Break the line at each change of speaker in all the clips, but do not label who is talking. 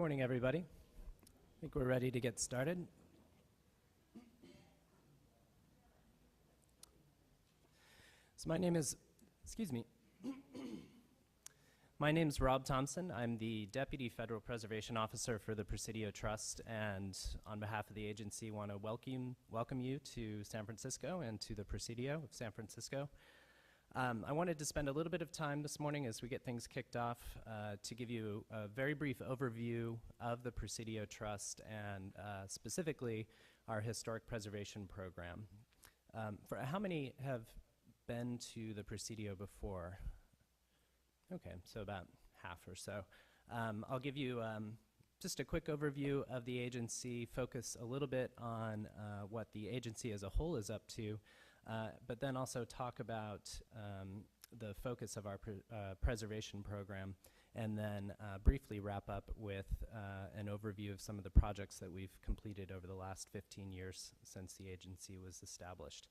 morning, everybody. I think we're ready to get started. So my name is Rob Thompson. I'm the Deputy Federal Preservation Officer for the Presidio Trust, and on behalf of the agency, want to welcome you to San Francisco and to the Presidio of San Francisco. I wanted to spend a little bit of time this morning as we get things kicked off to give you a very brief overview of the Presidio Trust and specifically our historic preservation program. For how many have been to the Presidio before? Okay, so about half or so. I'll give you just a quick overview of the agency, focus a little bit on what the agency as a whole is up to, but then also talk about the focus of our preservation program, and then briefly wrap up with an overview of some of the projects that we've completed over the last 15 years since the agency was established.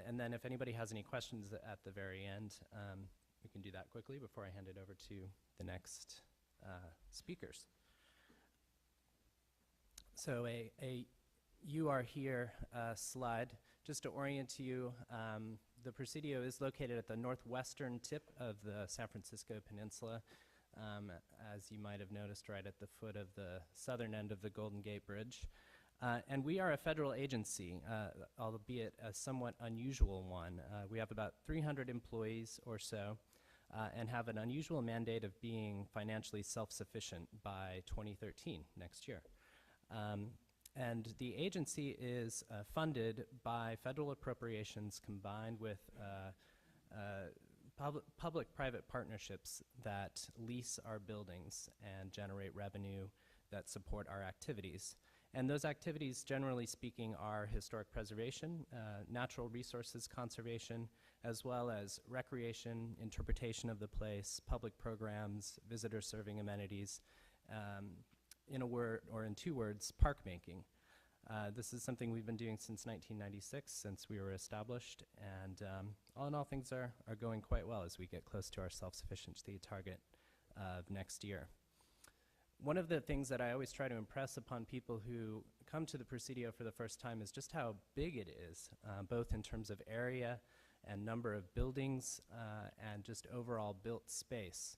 And then if anybody has any questions at the very end, we can do that quickly before I hand it over to the next speakers. So a You Are Here slide. Just to orient you, the Presidio is located at the northwestern tip of the San Francisco Peninsula, as you might have noticed, right at the foot of the southern end of the Golden Gate Bridge. And we are a federal agency, albeit a somewhat unusual one. We have about 300 employees or so, and have an unusual mandate of being financially self-sufficient by 2013, next year. And the agency is funded by federal appropriations combined with public-private partnerships that lease our buildings and generate revenue that support our activities. And those activities, generally speaking, are historic preservation, natural resources conservation, as well as recreation, interpretation of the place, public programs, visitor serving amenities, in a word, or in two words, park making. This is something we've been doing since 1996, since we were established, and all in all, things are going quite well as we get close to our self-sufficiency target of next year. One of the things that I always try to impress upon people who come to the Presidio for the first time is just how big it is, both in terms of area and number of buildings and just overall built space.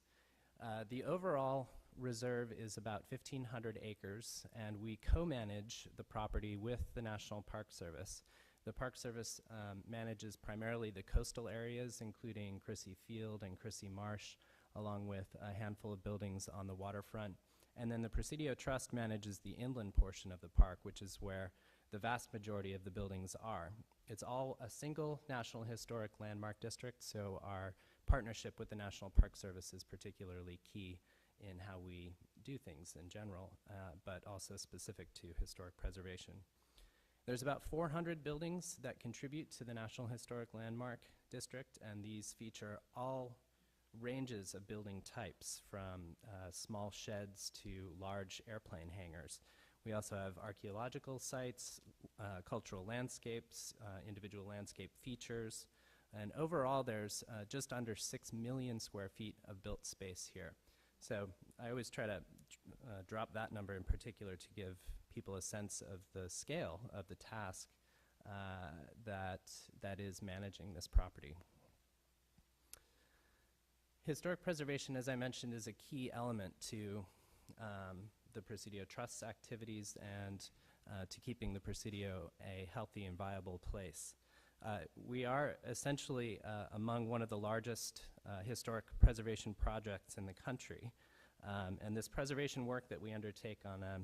The overall reserve is about 1,500 acres, and we co-manage the property with the National Park Service. The Park Service manages primarily the coastal areas, including Crissy Field and Crissy Marsh, along with a handful of buildings on the waterfront. And then the Presidio Trust manages the inland portion of the park, which is where the vast majority of the buildings are. It's all a single National Historic Landmark District, so our partnership with the National Park Service is particularly key in how we do things in general, but also specific to historic preservation. There's about 400 buildings that contribute to the National Historic Landmark District, and these feature all ranges of building types, from small sheds to large airplane hangars. We also have archaeological sites, cultural landscapes, individual landscape features, and overall there's just under 6 million square feet of built space here. So I always try to drop that number in particular to give people a sense of the scale of the task that is managing this property. Historic preservation, as I mentioned, is a key element to the Presidio Trust's activities and to keeping the Presidio a healthy and viable place. We are essentially among one of the largest historic preservation projects in the country. And this preservation work that we undertake on a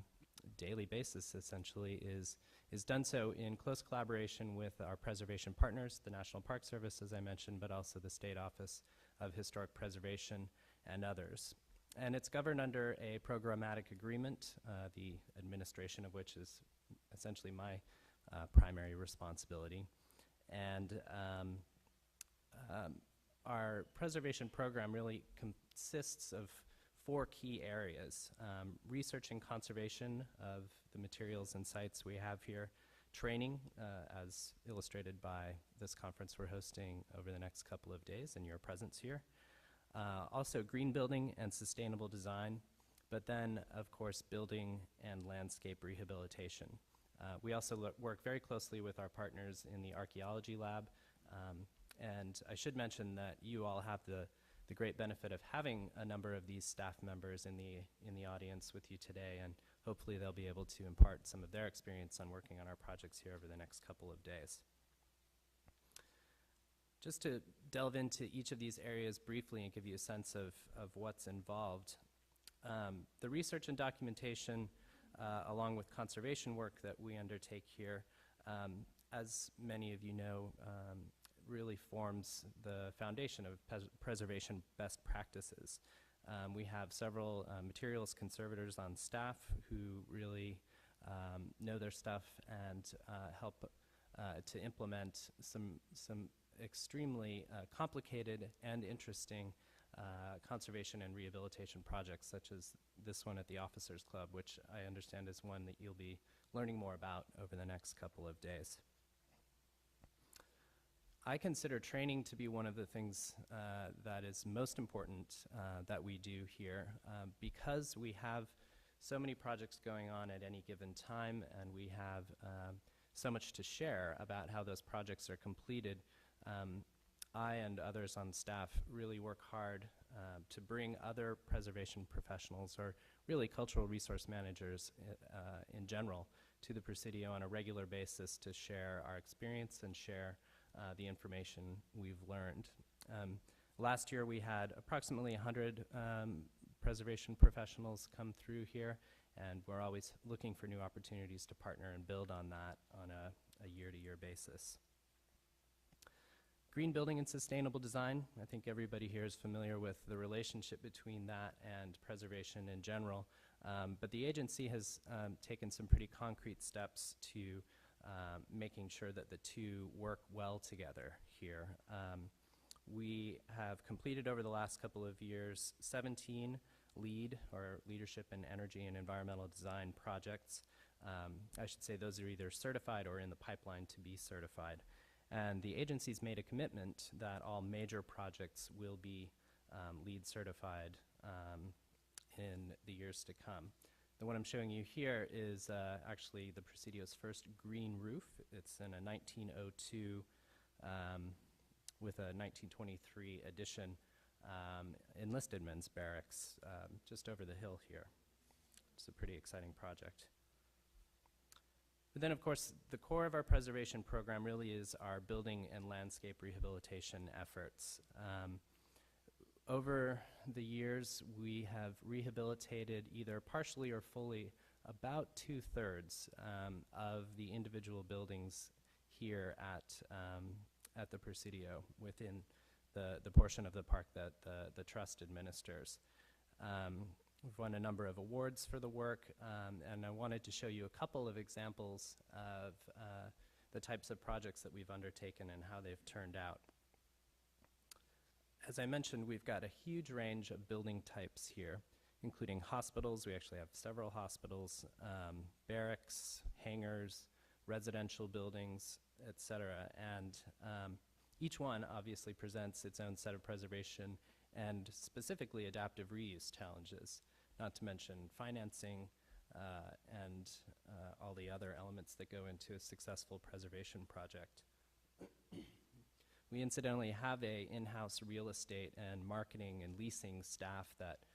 daily basis essentially is done so in close collaboration with our preservation partners, the National Park Service, as I mentioned, but also the State Office of Historic Preservation and others. And it's governed under a programmatic agreement, the administration of which is essentially my primary responsibility. And our preservation program really consists of 4 key areas: research and conservation of the materials and sites we have here, training, as illustrated by this conference we're hosting over the next couple of days and your presence here. Also green building and sustainable design, but then, of course, building and landscape rehabilitation. We also work very closely with our partners in the archaeology lab, and I should mention that you all have the great benefit of having a number of these staff members in the audience with you today, and hopefully they'll be able to impart some of their experience on working on our projects here over the next couple of days. Just to delve into each of these areas briefly and give you a sense of what's involved, the research and documentation, along with conservation work that we undertake here, as many of you know, really forms the foundation of preservation best practices. We have several materials conservators on staff who really know their stuff and help to implement some extremely complicated and interesting conservation and rehabilitation projects, such as this one at the Officers Club, which I understand is one that you'll be learning more about over the next couple of days. I consider training to be one of the things that is most important that we do here, because we have so many projects going on at any given time, and we have so much to share about how those projects are completed. I and others on staff really work hard to bring other preservation professionals, or really cultural resource managers in general, to the Presidio on a regular basis to share our experience and share the information we've learned. Last year we had approximately 100 preservation professionals come through here, and we're always looking for new opportunities to partner and build on that on a year-to-year basis. Green building and sustainable design, I think everybody here is familiar with the relationship between that and preservation in general, but the agency has taken some pretty concrete steps to making sure that the two work well together here. We have completed over the last couple of years 17 LEED, or Leadership in Energy and Environmental Design projects. I should say those are either certified or in the pipeline to be certified. And the agency's made a commitment that all major projects will be LEED certified in the years to come. The one I'm showing you here is actually the Presidio's first green roof. It's in a 1902 with a 1923 addition, enlisted men's barracks just over the hill here. It's a pretty exciting project. But then, of course, the core of our preservation program really is our building and landscape rehabilitation efforts. Over the years, we have rehabilitated either partially or fully about 2/3 of the individual buildings here at the Presidio within the portion of the park that the trust administers. We've won a number of awards for the work, and I wanted to show you a couple of examples of the types of projects that we've undertaken and how they've turned out. As I mentioned, we've got a huge range of building types here, including hospitals. We actually have several hospitals, barracks, hangars, residential buildings, etc. And each one obviously presents its own set of preservation and specifically adaptive reuse challenges, not to mention financing and all the other elements that go into a successful preservation project. We incidentally have an in-house real estate and marketing and leasing staff that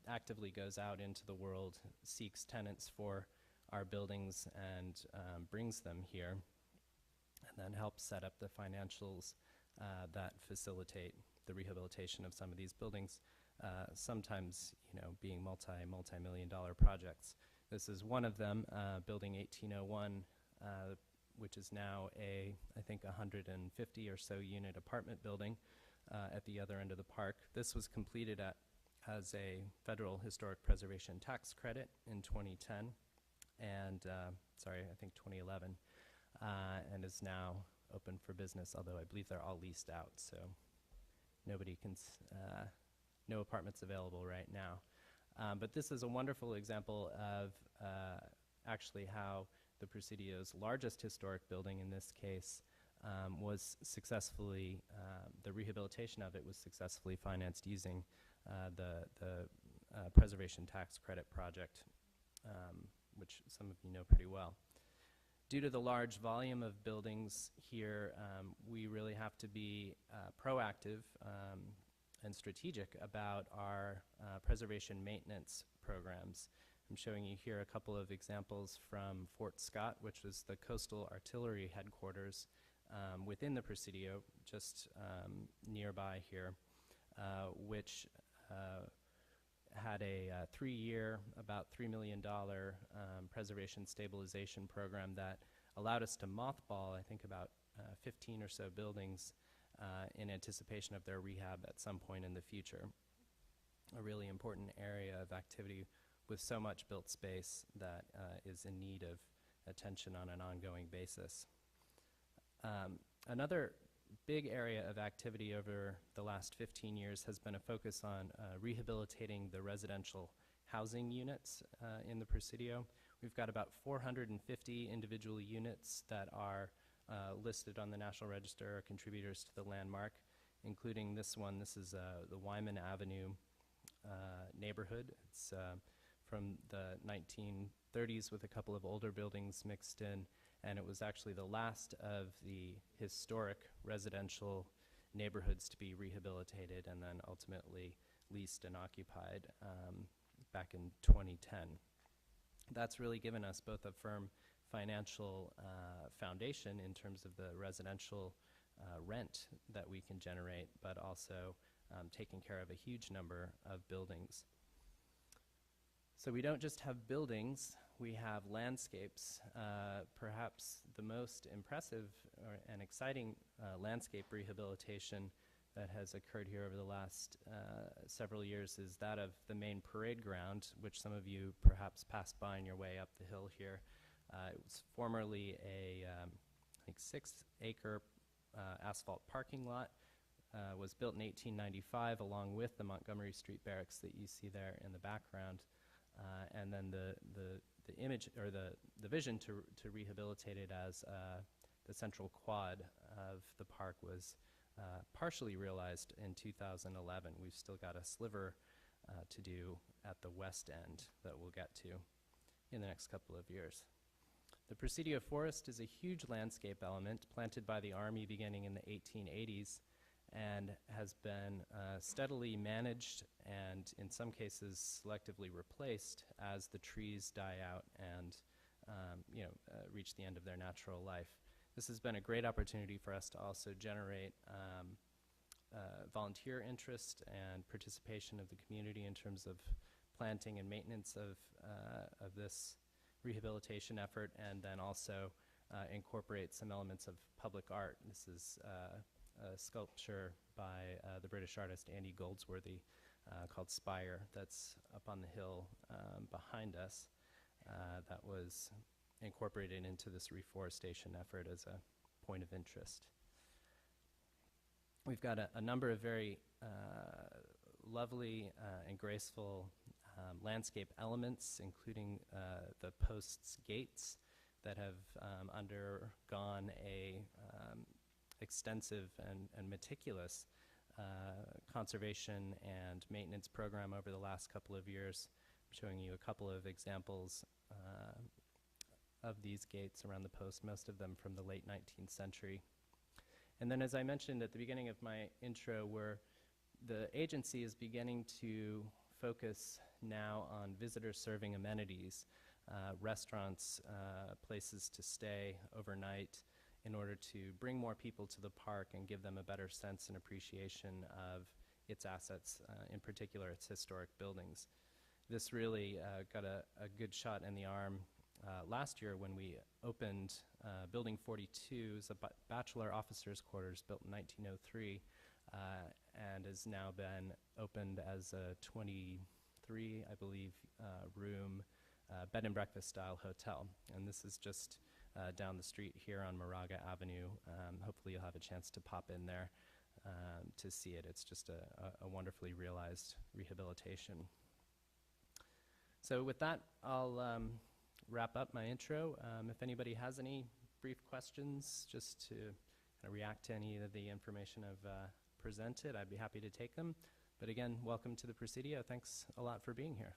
actively goes out into the world, seeks tenants for our buildings, and brings them here, and then helps set up the financials that facilitate the rehabilitation of some of these buildings, sometimes, being multi-million dollar projects. This is one of them, Building 1801, which is now I think 150 or so unit apartment building at the other end of the park. This was completed as a federal historic preservation tax credit in 2010, and I think 2011, and is now open for business, although I believe they're all leased out, so nobody can, no apartments available right now. But this is a wonderful example of actually how the Presidio's largest historic building in this case was successfully, the rehabilitation of it was successfully financed using the preservation tax credit project, which some of you know pretty well. Due to the large volume of buildings here, we really have to be proactive and strategic about our preservation maintenance programs. I'm showing you here a couple of examples from Fort Scott, which was the Coastal Artillery Headquarters within the Presidio, just nearby here, which had a 3-year, about $3 million preservation stabilization program that allowed us to mothball, I think, about 15 or so buildings in anticipation of their rehab at some point in the future. A really important area of activity with so much built space that is in need of attention on an ongoing basis. Another big area of activity over the last 15 years has been a focus on rehabilitating the residential housing units in the Presidio. We've got about 450 individual units that are listed on the National Register, are contributors to the landmark, including this one. This is the Wyman Avenue neighborhood. It's from the 1930s with a couple of older buildings mixed in, and it was actually the last of the historic residential neighborhoods to be rehabilitated and then ultimately leased and occupied back in 2010. That's really given us both a firm financial foundation in terms of the residential rent that we can generate, but also taking care of a huge number of buildings. So we don't just have buildings, we have landscapes. Perhaps the most impressive and exciting landscape rehabilitation that has occurred here over the last several years is that of the main parade ground, which some of you perhaps passed by on your way up the hill here. It was formerly a, I think, 6-acre asphalt parking lot. Was built in 1895 along with the Montgomery Street Barracks that you see there in the background. And then the image, or the vision to rehabilitate it as the central quad of the park was partially realized in 2011. We've still got a sliver to do at the west end that we'll get to in the next couple of years. The Presidio Forest is a huge landscape element planted by the Army beginning in the 1880s and has been steadily managed and in some cases selectively replaced as the trees die out and reach the end of their natural life. This has been a great opportunity for us to also generate volunteer interest and participation of the community in terms of planting and maintenance of this rehabilitation effort, and then also incorporate some elements of public art. This is a sculpture by the British artist Andy Goldsworthy called Spire that's up on the hill behind us that was incorporated into this reforestation effort as a point of interest. We've got a number of very lovely and graceful landscape elements, including the post's gates that have undergone a extensive and meticulous conservation and maintenance program over the last couple of years. I'm showing you a couple of examples of these gates around the post, most of them from the late 19th century. And then, as I mentioned at the beginning of my intro, the agency is beginning to focus now on visitor-serving amenities, restaurants, places to stay overnight, in order to bring more people to the park and give them a better sense and appreciation of its assets, in particular its historic buildings. This really got a good shot in the arm last year when we opened Building 42, is a bachelor officers' quarters built in 1903, and has now been opened as a 23, I believe, room bed and breakfast style hotel. And this is just down the street here on Moraga Avenue. Hopefully you'll have a chance to pop in there to see it. It's just a wonderfully realized rehabilitation. So with that, I'll wrap up my intro. If anybody has any brief questions, just to kind of react to any of the information I've presented, I'd be happy to take them. But again, welcome to the Presidio. Thanks a lot for being here.